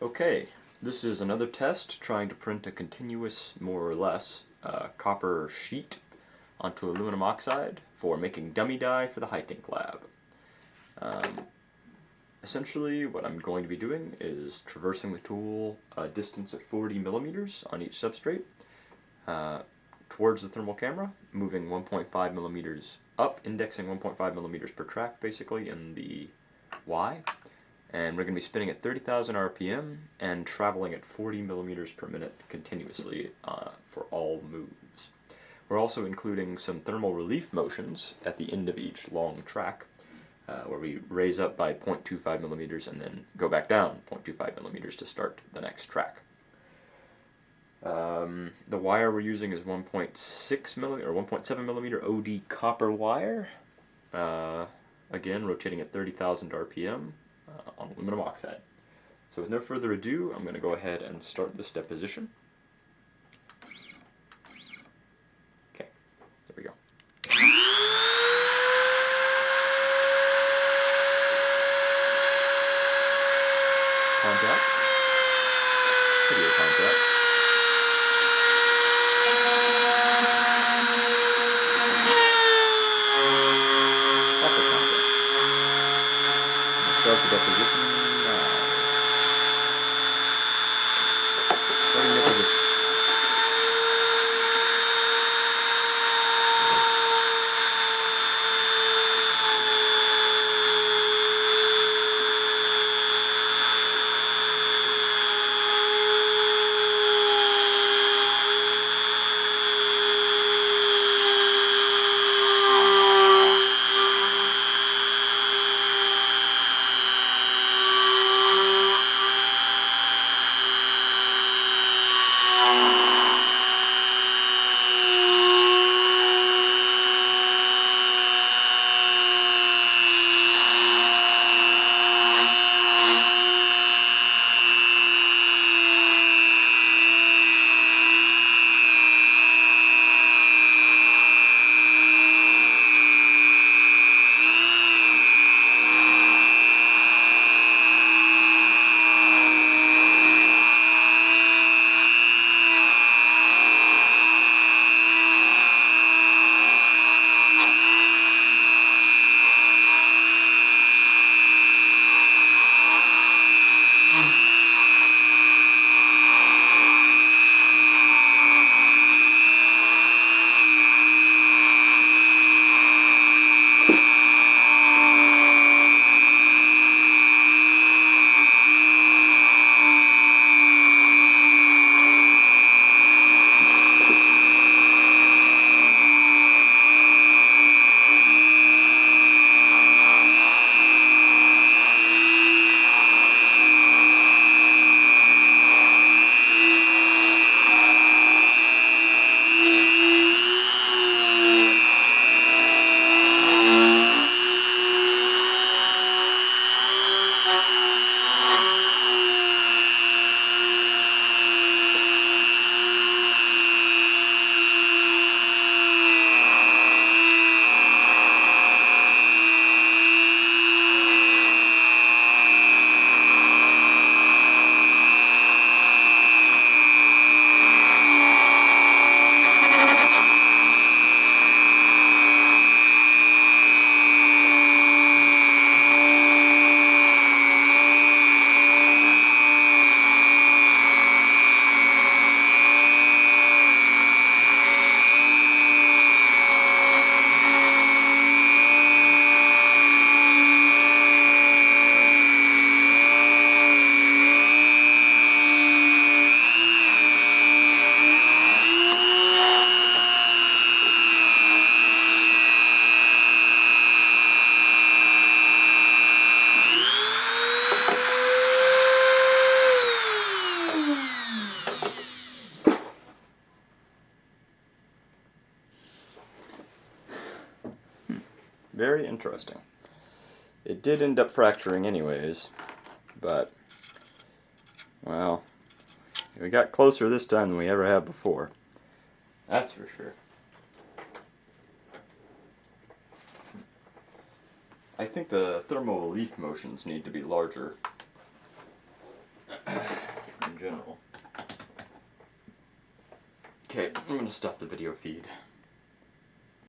Okay, this is another test trying to print a continuous, more or less, copper sheet onto aluminum oxide for making dummy die for the HiDEC lab. Essentially, what I'm going to be doing is traversing the tool a distance of 40 millimeters on each substrate towards the thermal camera, moving 1.5 millimeters up, indexing 1.5 millimeters per track basically in the Y. And we're going to be spinning at 30,000 RPM and traveling at 40 millimeters per minute continuously for all moves. We're also including some thermal relief motions at the end of each long track, where we raise up by 0.25 millimeters and then go back down 0.25 millimeters to start the next track. The wire we're using is 1.6 millimeter or 1.7 millimeter OD copper wire. Again, rotating at 30,000 RPM. On aluminum oxide. So with no further ado, I'm going to go ahead and start this deposition. Okay, there we go. Contact. Video contact. Also contact. Start the deposition now. Starting deposition. Very interesting. It did end up fracturing anyways, but, well, we got closer this time than we ever have before. That's for sure. I think the thermal relief motions need to be larger. in general. Okay, I'm going to stop the video feed.